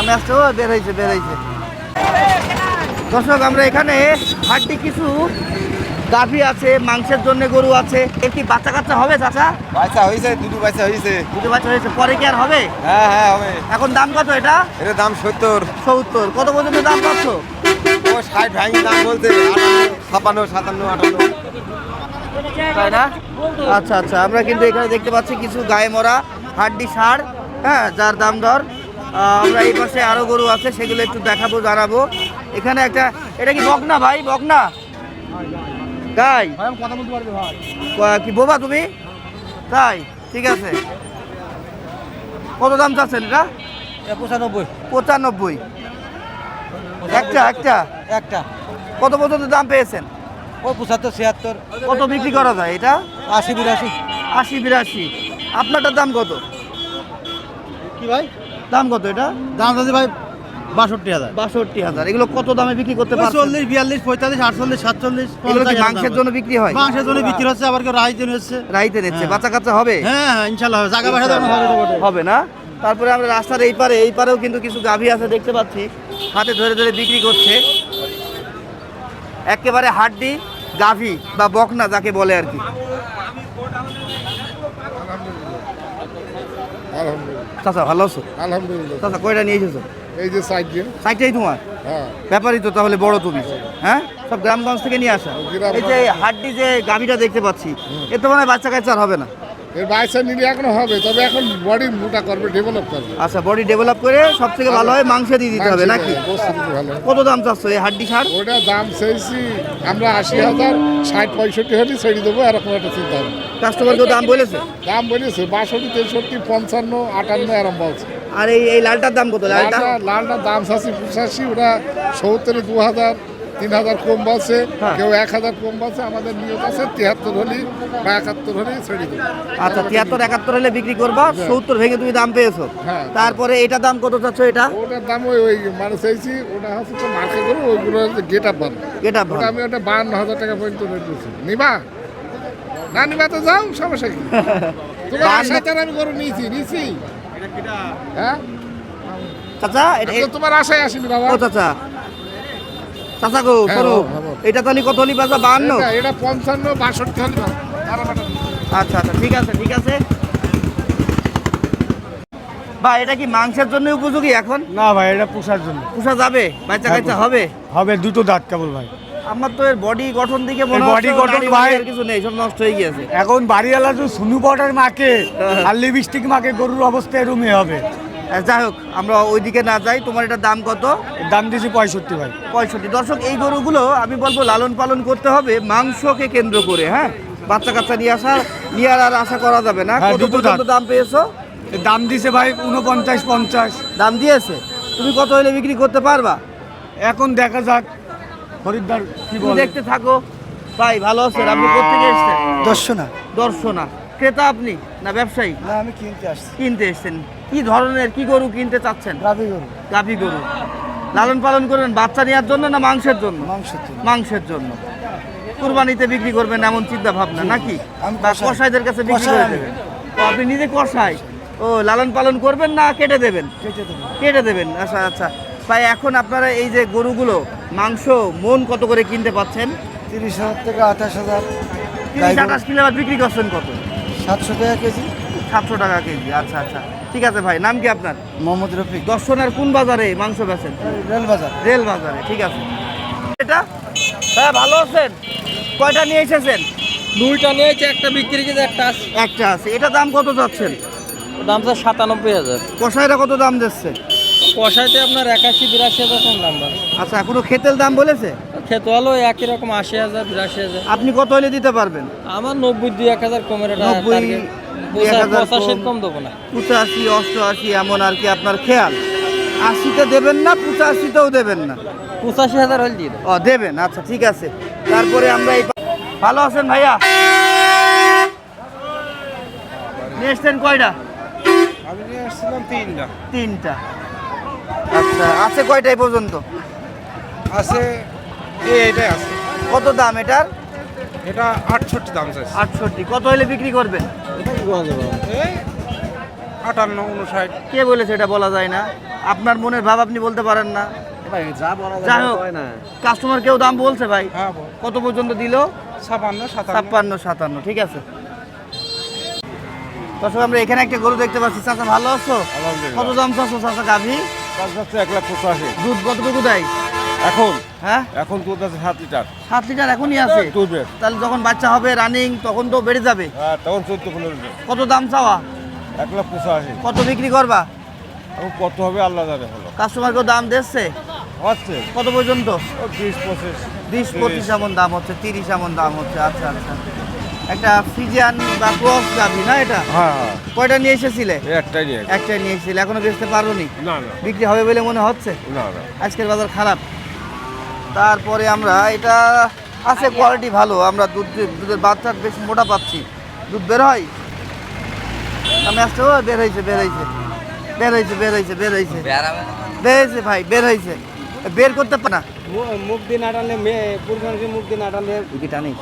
ম্যাচটাও বের হয়েছে দর্শক, আমরা এখানে হাড্ডি কিছু গাভী আছে, মাংসের জন্য গরু আছে। একটি বাচ্চা কাচ্চা হবে চাচা? বাচ্চা হয়েছে, দুটো বাচ্চা হয়েছে। দুটো বাচ্চা হয়েছে, পরে কি আর হবে? হ্যাঁ হ্যাঁ হবে। এখন দাম কত এটা? এটার দাম 70। কত পর্যন্ত দাম পাচ্ছ? ও 60 ভাঙি দাম বলছে, 56, 57, 58। তাই না? আচ্ছা আচ্ছা, আমরা কিন্তু এখানে দেখতে পাচ্ছি কিছু গায়ে মরা হাড্ডি ষাঁড়, হ্যাঁ, যার দাম দর। আমরা এই পাশে আরো গরু আছে, সেগুলো একটু দেখাবো, জানাবো। এখানে একটা, এটা কি বকনা ভাই? বকনা গাই? কথা বলতে পারবে ভাই? কি বোবা তুমি? তাই, ঠিক আছে। কত দাম চাচ্ছেন এটা? 95। 95 একটা। কত পর্যন্ত দাম পেয়েছেন? ও 75, 76। কত বিক্রি করা যায় এটা? 80, 82। 80, 82। আপনারটার দাম কত? কি ভাই দাম কত এটা? দাম আছে ভাই 62,000। 62,000। এগুলো কত দামে বিক্রি করতে পারছেন? 40, 42, 45, 48, 47। এগুলো কি মাংসের জন্য বিক্রি হয়? মাংসের জন্য বিক্রি হচ্ছে, আবার কেউ রাইতে হচ্ছে। রাইতে নিচ্ছে। বাচ্চা কাচ্চা হবে? হ্যাঁ হ্যাঁ ইনশাআল্লাহ হবে। জায়গা বাসা হবে না? তারপরে আমরা রাস্তার এই পারেও কিন্তু কিছু গাভী আছে দেখতে পাচ্ছি, হাতে ধরে ধরে বিক্রি করছে। একেবারে হাড্ডি গাভী বা বকনা যাকে বলে আর কি। চাচা ভালো আছো? আলহামদুলিল্লাহ। চাচা কয়টা নিয়ে এসেছো? এই যে সাইড সাইডটাই তোমার? হ্যাঁ। ব্যাপারই তো তাহলে বড় তুমি, হ্যাঁ? সব গ্রামগঞ্জ থেকে নিয়ে আসা। গ্রামগঞ্জ। এই যে হাড্ডি যে গাভীটা দেখতে পাচ্ছি, এর তো মানে বাচ্চা কাচ্চা আর হবে না। এর বাচ্চা নিলে এখনো হবে, তবে এখন বডি মোটা করবে, ডেভেলপ করবে। আচ্ছা, বডি ডেভেলপ করে সব থেকে ভালো হয় মাংসে দিয়ে দিতে হবে নাকি? ভালো। কত দাম চাচ্ছ এই হাড্ডি ষাঁড়? ওটা দাম চাইছি আমরা 80,000, 60, 65 হলে ছেড়ে দেবো, এরকম একটা চিন্তা হবে। কাস্টমারকেও দাম বলেছে? দাম বলেছে 62, 63, 55, 58 এরকম বলছে। আর এই লালটার দাম কত? লালটা লালটার দাম চাচ্ছি 85, ওটা 70, 2000, 3000 কম বলছে, হ্যাঁ। কেউ 1000 কম বলছে। আমাদের নিয়ত আছে 73 হলে বা 71 হলে ছেড়ে দেবো। আচ্ছা, 73, 71 হলে বিক্রি করবা। 70 ভেঙে তুমি দাম পেয়েছো। হ্যাঁ। তারপরে এটা দাম কত চাচ্ছ? এটা ওটার দাম ওই মানে চাইছি, ওটা হচ্ছে তো মার্কে করো, ওইগুলো গেট আপ বান। এটা ওটা আমি ওটা 52,000 টাকা পর্যন্ত রেট দিচ্ছি। নিবা না? নিবা তো যাও, সমস্যা কি? তোমার আশাতে আমি গরু নিয়েছি। হ্যাঁ চাচা এটা আমি তো তোমার আশায় আসিনি বাবা। ও চাচা, চাচা গো হ্যাঁ, শোনো, হ্যাঁ। এটা তাহলে কত হলি বাজা? 52? এটা 55, 62 হলে দাও। আচ্ছা আচ্ছা, ঠিক আছে। ভাই এটা কি মাংসের জন্য উপযোগী এখন? না ভাই, এটা পোষার জন্য। পোষা যাবে? বাচ্চা কাচ্চা হবে? হবে, দুটো দাঁত কেবল ভাই। আমার তো এর বডি গঠন দিকে মনে এর হচ্ছে body গঠন দাড়ি ভাই- আর কিছু নেই, সব নষ্ট হয়ে গিয়েছে। এখন বাড়িওয়ালা যে সুনু পাউডার মাকে হ্যাঁ। আর লিপস্টিক মাকে, গরুর অবস্থা এরমই হবে। যাই হোক, আমরা ওইদিকে না যাই। তোমার এটার দাম কত? এর দাম দিয়েছি 65 ভাই। 65। দর্শক, এই গরুগুলো আমি বলবো লালন পালন করতে হবে মাংসকে কেন্দ্র করে, হ্যাঁ? বাচ্চা কাচ্চা নিয়ে আর আশা করা যাবে না। হ্যাঁ, কত দুটো পর্যন্ত দাঁত। দাম পেয়েছো? এর দাম দিয়েছে ভাই 49, 50। দাম দিয়েছে। তুমি কত হলে বিক্রি করতে পারবা? এখন দেখা যাক খরিদ্দার কি তুমি বলে। দেখতে থাকো। ভাই ভালো আছেন? আপনি কোথেকে এসেছেন? দর্শনা। ক্রেতা আপনি না ব্যবসায়ী? না, আমি কিনতে আসছি কিনতে এসেছেন। কি ধরনের কি গরু কিনতে চাচ্ছেন? গাভী গরু। গাভী গরু লালন পালন করবেন বাচ্চা নেওয়ার জন্য না মাংসের জন্য? মাংসের জন্য। কুরবানিতে বিক্রি করবেন এমন চিন্তা ভাবনা নাকি? আমি বা কষাই। কসাইদের কাছে বিক্রি কষাই করে আমি। দেবেন? ও, আপনি নিজে কসাই? ও, লালন পালন করবেন না কেটে দেবেন? কেটে দেবেন। আচ্ছা আচ্ছা। ভাই এখন আপনারা এই যে গরুগুলো মাংস মন কত করে কিনতে পাচ্ছেন? 30,000 থেকে 28,000। 30-28 কিলো আবার বিক্রি করছেন কত? 700 টাকা কেজি। 700 টাকা কেজি। আচ্ছা আচ্ছা, ঠিক আছে ভাই। নাম কি আপনার? মোহাম্মদ রফিক। দর্শনের কোন বাজারে মাংস বেচেন? রেল বাজার। রেল বাজারে, ঠিক আছে। এটা হ্যাঁ, ভালো আছেন? কয়টা নিয়ে এসেছেন? দুইটা নিয়েছে, একটা বিক্রি করে একটা আছে। একটা আছে। এটা দাম কত যাচ্ছেন? দাম স্যার 97,000। কষাইরা কত দাম দিচ্ছে? কষাইতে আপনার 81-82,000 কম দাম বলে। আচ্ছা, এখনো খেতেল দাম বলেছে? খেতে হলো একই রকম 80,000-82,000। আপনি কত হলে দিতে পারবেন? আমার 90-1,000 কমের এটা 90, 1,000 85 কম দেবো না। 85, 88 এমন আর কি আপনার খেয়াল। 80তে দেবেন না, 85তেও দেবেন না? 85,000 হলে দিয়ে দেবো। ও, দেবেন। আচ্ছা, ঠিক আছে। তারপরে আমরা এই ভালো আছেন ভাইয়া? নিয়ে এসছেন কয়টা? আমি নিয়ে আসছিলাম 3টা। 3টা। আচ্ছা, আছে কয়টা এই পর্যন্ত? আছে এইটাই আছে। কত দাম এটার? এটা 68 দাম চাইছে। 68। কত হলে বিক্রি করবেন? এটা কি বলা যাবে? 58 59 কে বলেছে এটা বলা যায় না? আপনার মনের ভাব আপনি বলতে পারেন না। ভাই যা বলা যাই হোক, কাস্টমার কেউ দাম বলছে ভাই? হ্যাঁ কত পর্যন্ত দিল? 56 56 57, ঠিক আছে। দর্শক আমরা এখানে একটা গরু দেখতে পাচ্ছি। চাচা ভালো আছো? কত দাম চাচ্ছো চাচা গাভী? 1,85,000 দুধ কতটুকু দেয় এখন হ্যাঁ? এখন দুধ আছে 7 লিটার 7 লিটার এখনই আছে? দুধের তাহলে যখন বাচ্চা হবে রানিং তখন তো বেড়ে যাবে। হ্যাঁ তখন 14-15 লিটার কত দাম চাওয়া? 1,85,000 কত বিক্রি করবা? এখন কত হবে আল্লাহ জানে হলো কাস্টমারকে দাম দিচ্ছে হচ্ছে কত পর্যন্ত? ও 20-25 20-25 এমন দাম হচ্ছে, 30 এমন দাম হচ্ছে। আচ্ছা আচ্ছা, একটা ফ্রিজিয়ান বা ক্রস গাভী না এটা? হ্যাঁ হ্যাঁ কয়টা নিয়ে এসেছিলে? একটাই নিয়ে একটাই নিয়ে এসেছিলে, এখনো বেচতে পারোনি? না না বিক্রি হবে বলে মনে হচ্ছে? না না আজকের বাজার খারাপ। তারপরে আমরা এটা আছে কোয়ালিটি ভালো, আমরা দুধের বাচ্চা বেশ মোটা পাচ্ছি। দুধ বের হয়, আমি আসতে ও বের হয়েছে বের হয়েছে বের হয়েছে বের হয়েছে বের হয়েছে বের হয়েছে ভাই, বের হয়েছে, বের করতে পারে না। মুখ দিয়ে না টানলে মেয়ে পুরুষ মানুষের মুখ দিয়ে না টানলে টানি